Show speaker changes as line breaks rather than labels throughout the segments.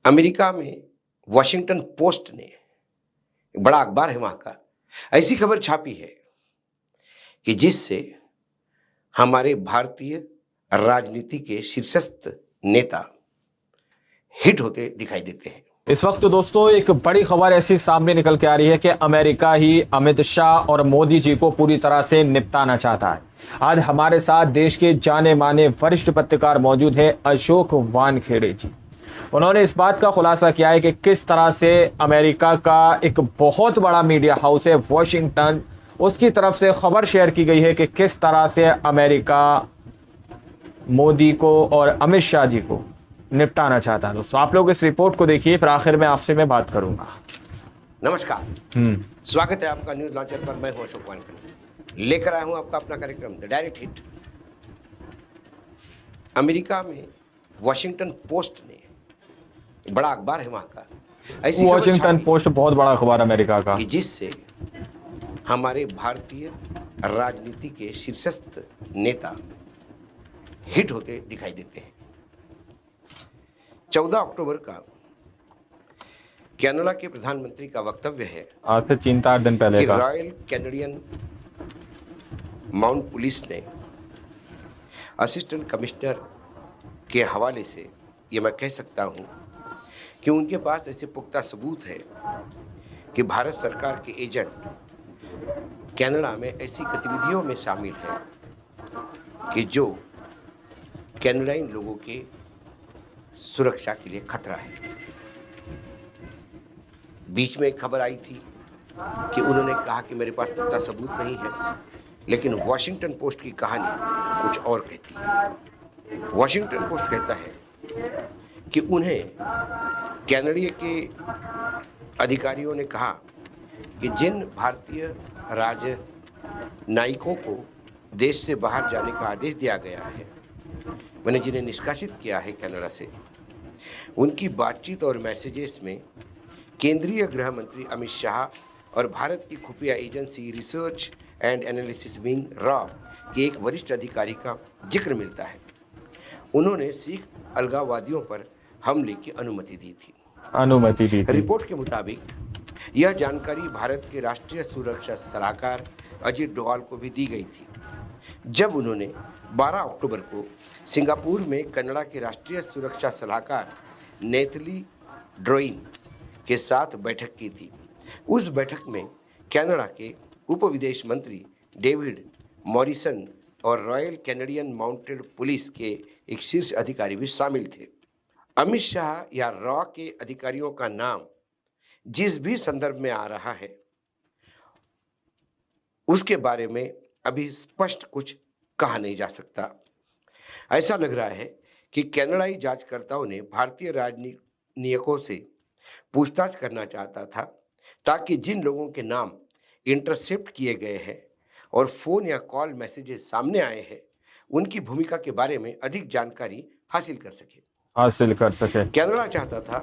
America में Washington post ने, बड़ा अखबार है वहाँ का, ऐसी खबर छापी है कि जिससे हमारे भारतीय राजनीति के शीर्षस्थ नेता हिट होते दिखाई देते हैं।
इस वक्त तो दोस्तों एक बड़ी खबर ऐसी सामने निकल के आ रही है कि अमेरिका ही अमित शाह और मोदी जी को पूरी तरह से निपटाना चाहता है। आज हमारे साथ देश के जाने माने वरिष्ठ पत्रकार मौजूद है, अशोक वानखेड़े जी। उन्होंने इस बात का खुलासा किया है कि किस तरह से अमेरिका का एक बहुत बड़ा मीडिया हाउस है वॉशिंगटन, उसकी तरफ से खबर शेयर की गई है कि किस तरह से अमेरिका मोदी को और अमित शाह जी को निपटाना चाहता है। दोस्तों आप लोग इस रिपोर्ट को देखिए, फिर आखिर में आपसे मैं बात करूंगा।
नमस्कार, स्वागत है आपका न्यूज लॉन्चर पर। मैं हूं अशोक वानखेड़े, लेकर आया हूं आपका अपना कार्यक्रम द डायरेक्ट हिट। अमेरिका में वॉशिंगटन पोस्ट ने, बड़ा अखबार है वहाँ का, ऐसी
वॉशिंगटन पोस्ट बहुत बड़ा अखबार अमेरिका का,
कि जिससे हमारे भारतीय राजनीति के शीर्षस्थ नेता हिट होते दिखाई देते हैं। 14 अक्टूबर का कनाडा के प्रधानमंत्री का वक्तव्य है,
आज से 3-4 दिन पहले
कि
का,
रॉयल कैनेडियन माउंट पुलिस ने असिस्टेंट कमिश्नर के हवाले से ये मैं कह सकता हूँ कि उनके पास ऐसे पुख्ता सबूत है कि भारत सरकार के एजेंट कनाडा में ऐसी गतिविधियों में शामिल है कि जो कनाडाई लोगों के सुरक्षा के लिए खतरा है। बीच में एक खबर आई थी कि उन्होंने कहा कि मेरे पास पुख्ता सबूत नहीं है, लेकिन वॉशिंगटन पोस्ट की कहानी कुछ और कहती है। वॉशिंगटन पोस्ट कहता है कि उन्हें कनाडा के अधिकारियों ने कहा कि जिन भारतीय राजनयिकों को देश से बाहर जाने का आदेश दिया गया है, मैंने जिन्हें निष्कासित किया है कनाडा से, उनकी बातचीत और मैसेजेस में केंद्रीय गृह मंत्री अमित शाह और भारत की खुफिया agency research and analysis wing raw के एक वरिष्ठ अधिकारी का जिक्र मिलता है। उन्होंने सिख अलगाववादियों पर हमले की अनुमति दी थी। रिपोर्ट के मुताबिक यह जानकारी भारत के राष्ट्रीय सुरक्षा सलाहकार अजीत डोवाल को भी दी गई थी, जब उन्होंने 12 अक्टूबर को सिंगापुर में कनाडा के राष्ट्रीय सुरक्षा सलाहकार नेथली ड्रोइन के साथ बैठक की थी। उस बैठक में कनाडा के उप विदेश मंत्री डेविड मॉरिसन और रॉयल कैनेडियन माउंटेड पुलिस के एक शीर्ष अधिकारी भी शामिल थे। अमित शाह या रॉ के अधिकारियों का नाम जिस भी संदर्भ में आ रहा है, उसके बारे में अभी स्पष्ट कुछ कहा नहीं जा सकता। ऐसा लग रहा है कि कनाडाई जांचकर्ताओं ने भारतीय राजनीतिज्ञों से पूछताछ करना चाहता था, ताकि जिन लोगों के नाम इंटरसेप्ट किए गए हैं और फोन या कॉल मैसेजेस सामने आए हैं, उनकी भूमिका के बारे में अधिक जानकारी हासिल कर सके। कनाडा चाहता था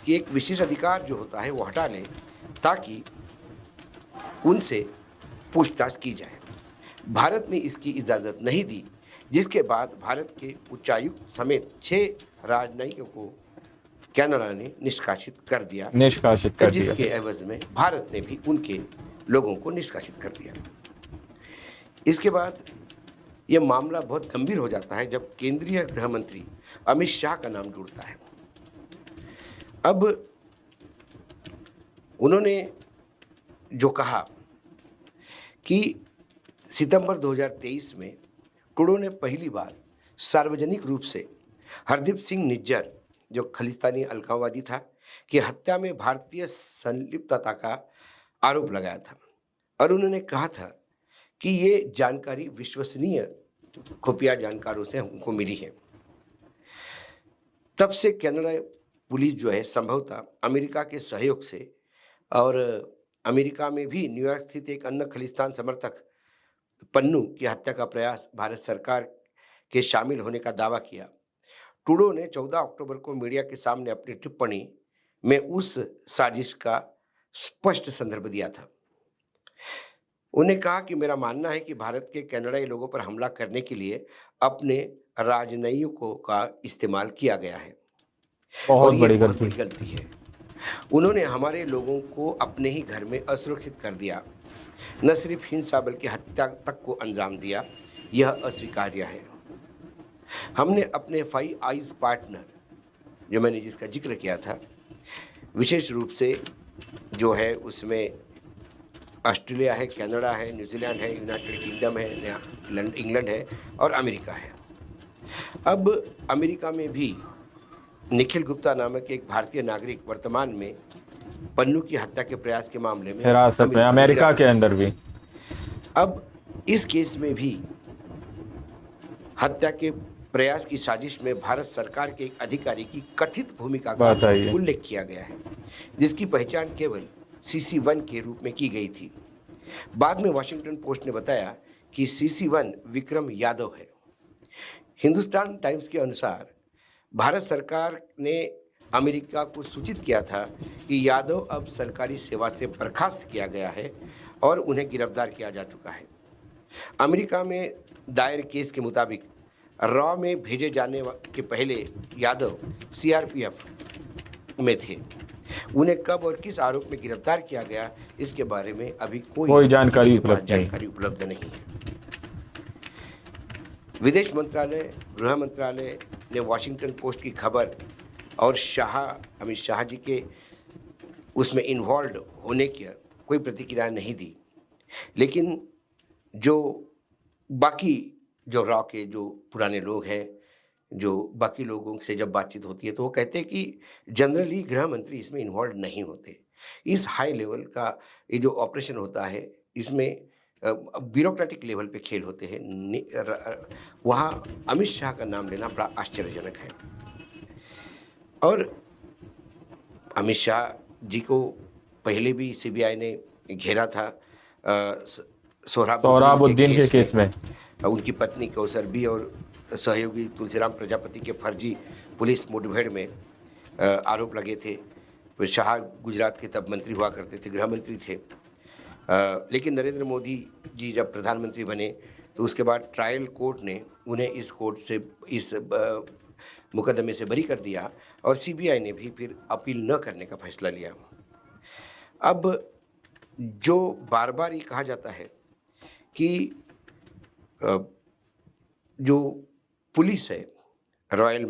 कि एक विशेष अधिकार जो होता है वो हटा लें, ताकि उनसे पूछताछ की जाए। भारत ने इसकी इजाज़त नहीं दी, जिसके बाद भारत के उच्चायुक्त समेत 6 राजनयिकों को कनाडा ने निष्कासित कर दिया, जिसके एवज में भारत ने भी उनके लोगों को निष्कासित कर दिया। इसके बाद यह मामला बहुत गंभीर हो जाता है जब केंद्रीय गृह मंत्री अमित शाह का नाम जुड़ता है। अब उन्होंने जो कहा कि सितंबर 2023 में ट्रूडो ने पहली बार सार्वजनिक रूप से हरदीप सिंह निज्जर, जो खालिस्तानी अलगाववादी था, की हत्या में भारतीय संलिप्तता का आरोप लगाया था, और उन्होंने कहा था कि ये जानकारी विश्वसनीय खुफिया जानकारों से हमको मिली है। तब से कनाडा पुलिस जो है संभवतः अमेरिका के सहयोग से, और अमेरिका में भी न्यूयॉर्क स्थित एक अन्य खालिस्तान समर्थक पन्नू की हत्या का प्रयास भारत सरकार के शामिल होने का दावा किया। ट्रूडो ने 14 अक्टूबर को मीडिया के सामने अपनी टिप्पणी में उस साजिश का स्पष्ट संदर्भ दिया था। उन्हें कहा कि मेरा मानना है कि भारत के कनाडाई लोगों पर हमला करने के लिए अपने राजनयिकों का इस्तेमाल किया गया है।
बहुत
और ये
बड़ी
बहुत
गलती।
बड़ी गलती है। उन्होंने हमारे लोगों को अपने ही घर में असुरक्षित कर दिया, न सिर्फ हिंसा बल्कि हत्या तक को अंजाम दिया। यह अस्वीकार्य है। हमने अपने फाइव आइज पार्टनर, जो मैंने जिसका जिक्र किया था, विशेष रूप से जो है उसमें ऑस्ट्रेलिया है, कनाडा है, न्यूजीलैंड है, यूनाइटेड किंगडम है, इंग्लैंड है और अमेरिका है। अब अमेरिका में भी निखिल गुप्ता नामक एक भारतीय नागरिक वर्तमान में पन्नू की हत्या के प्रयास के मामले में
हिरासत में, अमेरिका
हिरासत
के
में
अंदर
है।
भी।
अब इस केस में भी हत्या के प्रयास की साजिश में भारत सरकार के एक अधिकारी की कथित भूमिका का
बताइए।
उल्लेख किया गया है, जिसकी पहचान केवल CC1 के रूप में की गई थी। बाद में वॉशिंगटन पोस्ट ने बताया कि CC1 विक्रम यादव है। हिंदुस्तान टाइम्स के अनुसार भारत सरकार ने अमेरिका को सूचित किया था कि यादव अब सरकारी सेवा से बर्खास्त किया गया है और उन्हें गिरफ्तार किया जा चुका है। अमेरिका में दायर केस के मुताबिक रॉ में भेजे जाने के पहले यादव CRPF में थे। उन्हें कब और किस आरोप में गिरफ्तार किया गया, इसके बारे में अभी
कोई जानकारी
किसी के पास
उपलब्ध नहीं।
जानकारी उपलब्ध नहीं है। विदेश मंत्रालय, गृह मंत्रालय ने वॉशिंगटन पोस्ट की खबर और अमित शाह जी के उसमें इन्वॉल्व होने की कोई प्रतिक्रिया नहीं दी। लेकिन जो बाकी जो रॉ के जो पुराने लोग हैं, जो बाकी लोगों से जब बातचीत होती है तो वो कहते हैं कि जनरली गृह मंत्री इसमें इन्वॉल्व नहीं होते। इस हाई लेवल का ये जो ऑपरेशन होता है, इसमें ब्यूरोक्रेटिक लेवल पे खेल होते हैं। वहाँ अमित शाह का नाम लेना बड़ा आश्चर्यजनक है। और अमित शाह जी को पहले भी CBI ने घेरा था
सोहराबुद्दीन के केस में।
उनकी पत्नी कौसर बी और सहयोगी तुलसीराम प्रजापति के फर्जी पुलिस मुठभेड़ में आरोप लगे थे। फिर शाह गुजरात के तब मंत्री हुआ करते थे, गृह मंत्री थे। लेकिन नरेंद्र मोदी जी जब प्रधानमंत्री बने तो उसके बाद ट्रायल कोर्ट ने उन्हें इस मुकदमे से बरी कर दिया और CBI ने भी फिर अपील न करने का फैसला लिया। अब जो बार बार ये कहा जाता है कि जो पुलिस है, रॉयल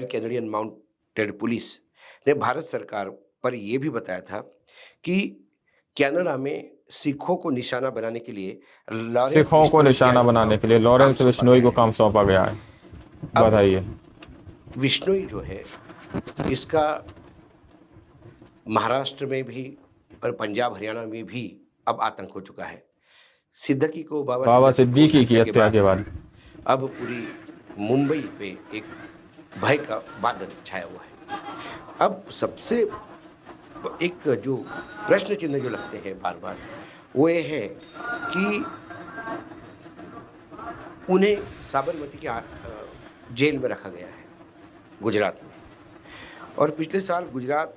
कैनेडियन माउंटेड पुलिस ने भारत सरकार पर यह भी बताया था कि कनाडा में सिखों को निशाना बनाने के लिए
लॉरेंस बिश्नोई को काम सौंपा गया है। बताइए।
बिश्नोई जो है, इसका महाराष्ट्र में भी और पंजाब हरियाणा में भी अब आतंक हो चुका है। सिद्दीकी को बाबा सिद्दीकी की हत्या के बाद अब पूरी मुंबई पे एक भय का बादल छाया हुआ है। अब सबसे एक जो प्रश्न चिन्ह जो लगते हैं बार बार, वो ये है कि उन्हें साबरमती के जेल में रखा गया है गुजरात में। और पिछले साल गुजरात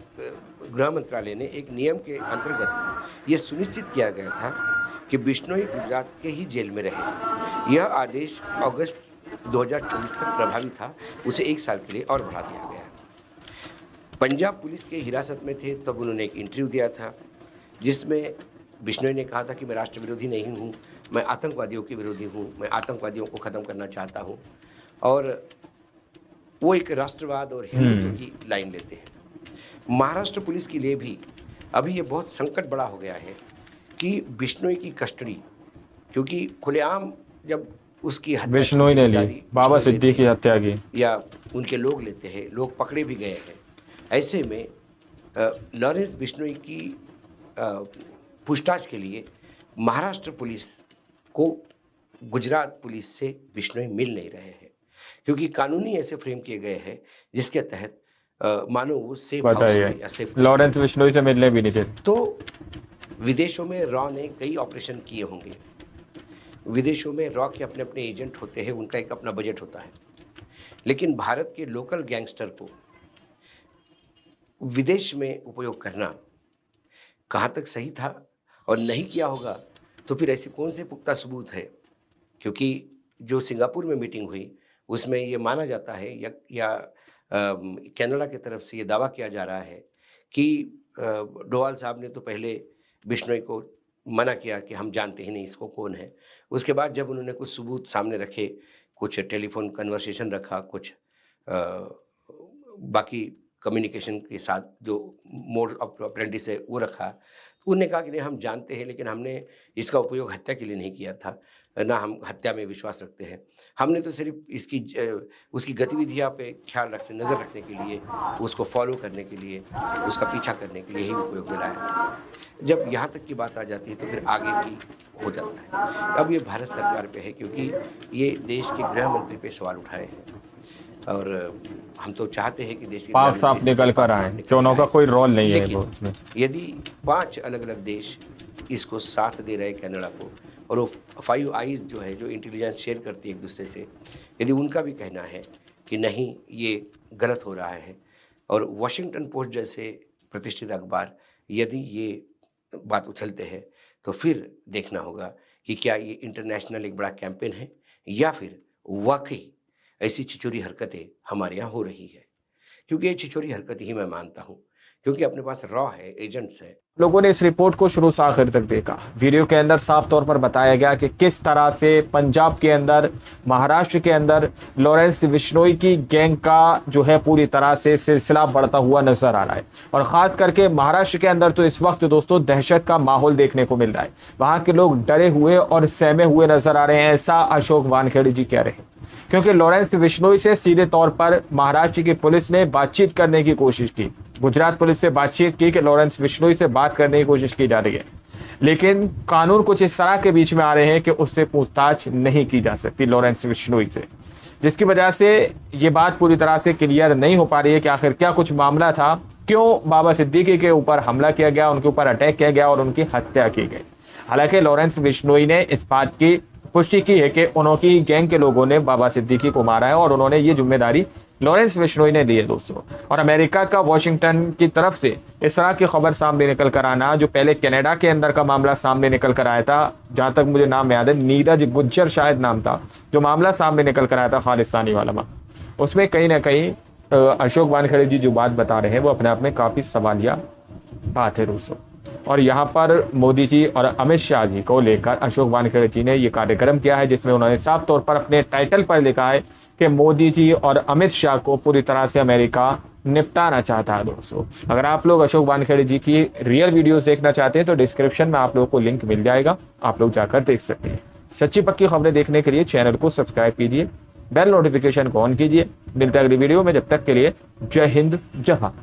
गृह मंत्रालय ने एक नियम के अंतर्गत ये सुनिश्चित किया गया था कि बिश्नोई गुजरात के ही जेल में रहे। यह आदेश अगस्त 2024 तक प्रभावी था, उसे 1 साल के लिए और बढ़ा दिया गया। पंजाब पुलिस के हिरासत में थे तब उन्होंने एक इंटरव्यू दिया था जिसमें बिश्नोई ने कहा था कि मैं राष्ट्र विरोधी नहीं हूँ, मैं आतंकवादियों के विरोधी हूँ, मैं आतंकवादियों को ख़त्म करना चाहता हूँ। और वो एक राष्ट्रवाद और हिंदुत्व की लाइन लेते हैं। महाराष्ट्र पुलिस के लिए भी अभी ये बहुत संकट बड़ा हो गया है कि बिश्नोई की कस्टडी, क्योंकि खुलेआम जब उसकी हत्या
बिश्नोई ने ली, बाबा सिद्दीकी की हत्या की,
या उनके लोग लेते हैं, लोग पकड़े भी गए हैं। ऐसे में लॉरेंस बिश्नोई की पूछताछ के लिए महाराष्ट्र पुलिस को गुजरात पुलिस से बिश्नोई मिल नहीं रहे हैं, क्योंकि कानूनी ऐसे फ्रेम किए गए हैं जिसके तहत मानो वो सेफ हाउस में या सेफ
लॉरेंस बिश्नोई से मिलने भी नहीं थे।
तो विदेशों में रॉ ने कई ऑपरेशन किए होंगे। विदेशों में रॉ के अपने अपने एजेंट होते हैं, उनका एक अपना बजट होता है। लेकिन भारत के लोकल गैंगस्टर को विदेश में उपयोग करना कहाँ तक सही था और नहीं किया होगा, तो फिर ऐसे कौन से पुख्ता सबूत है? क्योंकि जो सिंगापुर में मीटिंग हुई उसमें ये माना जाता है या कनाडा की तरफ से ये दावा किया जा रहा है कि डोवाल साहब ने तो पहले बिश्नोई को मना किया कि हम जानते ही नहीं इसको कौन है। उसके बाद जब उन्होंने कुछ सबूत सामने रखे, कुछ टेलीफ़ोन कन्वर्सेशन रखा, कुछ बाकी कम्युनिकेशन के साथ जो मोड ऑफ ऑपरेंडिस है वो रखा, तो उन्होंने कहा कि नहीं हम जानते हैं, लेकिन हमने इसका उपयोग हत्या के लिए नहीं किया था, ना हम हत्या में विश्वास रखते हैं। हमने तो सिर्फ़ उसकी गतिविधियाँ पे ख्याल रखने, नज़र रखने के लिए, उसको फ़ॉलो करने के लिए, उसका पीछा करने के लिए ही उपयोग में लाया था। जब यहाँ तक की बात आ जाती है तो फिर आगे भी हो जाता है। अब ये भारत सरकार पे है, क्योंकि ये देश के गृह मंत्री पे सवाल उठाए हैं और हम तो चाहते हैं कि देश के
पाक साफ निकल कर आए, क्यों का कोई रोल नहीं है वो उसमें।
यदि 5 अलग-अलग देश इसको साथ दे रहे कनाडा को, और वो 5 आईज़ जो है, जो इंटेलिजेंस शेयर करती है एक दूसरे से, यदि उनका भी कहना है कि नहीं ये गलत हो रहा है, और वॉशिंगटन पोस्ट जैसे प्रतिष्ठित अखबार यदि ये बात उछलते हैं, तो फिर देखना होगा कि क्या ये इंटरनेशनल एक बड़ा कैंपेन है या फिर वाकई ऐसी छिछोरी हरकतें हमारे यहाँ हो रही है। क्योंकि ये छिछोरी हरकत ही मैं मानता हूँ, क्योंकि अपने पास रॉ है, एजेंट्स है।
लोगों ने इस रिपोर्ट को शुरू से आखिर तक देखा। वीडियो के अंदर साफ तौर पर बताया गया कि किस तरह से पंजाब के अंदर, महाराष्ट्र के अंदर लॉरेंस बिश्नोई की गैंग का जो है पूरी तरह से सिलसिला बढ़ता हुआ नजर आ रहा है। और खास करके महाराष्ट्र के अंदर तो इस वक्त दोस्तों दहशत का माहौल देखने को मिल रहा है। वहां के लोग डरे हुए और सहमे हुए नजर आ रहे हैं, ऐसा अशोक वानखेड़े जी कह रहे हैं। क्योंकि लॉरेंस बिश्नोई से सीधे तौर पर महाराष्ट्र की पुलिस ने बातचीत करने की कोशिश की, गुजरात पुलिस से बातचीत की कि लॉरेंस बिश्नोई से बात करने की कोशिश की जा रही है, लेकिन कानून कुछ इस तरह के बीच में आ रहे हैं कि उससे पूछताछ नहीं की जा सकती लॉरेंस बिश्नोई से, जिसकी वजह से ये बात पूरी तरह से क्लियर नहीं हो पा रही है कि आखिर क्या कुछ मामला था, क्यों बाबा सिद्दीकी के ऊपर हमला किया गया, उनके ऊपर अटैक किया गया और उनकी हत्या की गई। हालांकि लॉरेंस बिश्नोई ने इस बात की पुष्टि की है कि उनकी गैंग के लोगों ने बाबा सिद्दीकी को मारा है और उन्होंने ये जिम्मेदारी लॉरेंस बिश्नोई ने ली है दोस्तों। और अमेरिका का वॉशिंगटन की तरफ से इस तरह की खबर सामने निकल कर आना, जो पहले कनाडा के अंदर का मामला सामने निकल कर आया था, जहां तक मुझे नाम याद है नीरज गुज्जर शायद नाम था, जो मामला सामने निकल कर आया था खालिस्तानी वाला, उसमें कहीं ना कहीं अशोक वानखेड़े जी जो बात बता रहे हैं वो अपने आप में काफी सवालिया बात है दोस्तों। और यहाँ पर मोदी जी और अमित शाह जी को लेकर अशोक वानखेड़े जी ने ये कार्यक्रम किया है, जिसमें उन्होंने साफ तौर पर अपने टाइटल पर लिखा है कि मोदी जी और अमित शाह को पूरी तरह से अमेरिका निपटाना चाहता है दोस्तों। अगर आप लोग अशोक वानखेड़े जी की रियल वीडियोस देखना चाहते हैं तो डिस्क्रिप्शन में आप लोगों को लिंक मिल जाएगा, आप लोग जाकर देख सकते हैं। सच्ची पक्की खबरें देखने के लिए चैनल को सब्सक्राइब कीजिए, बेल नोटिफिकेशन को ऑन कीजिए। मिलते हैं अगली वीडियो में, जब तक के लिए जय हिंद जय भारत।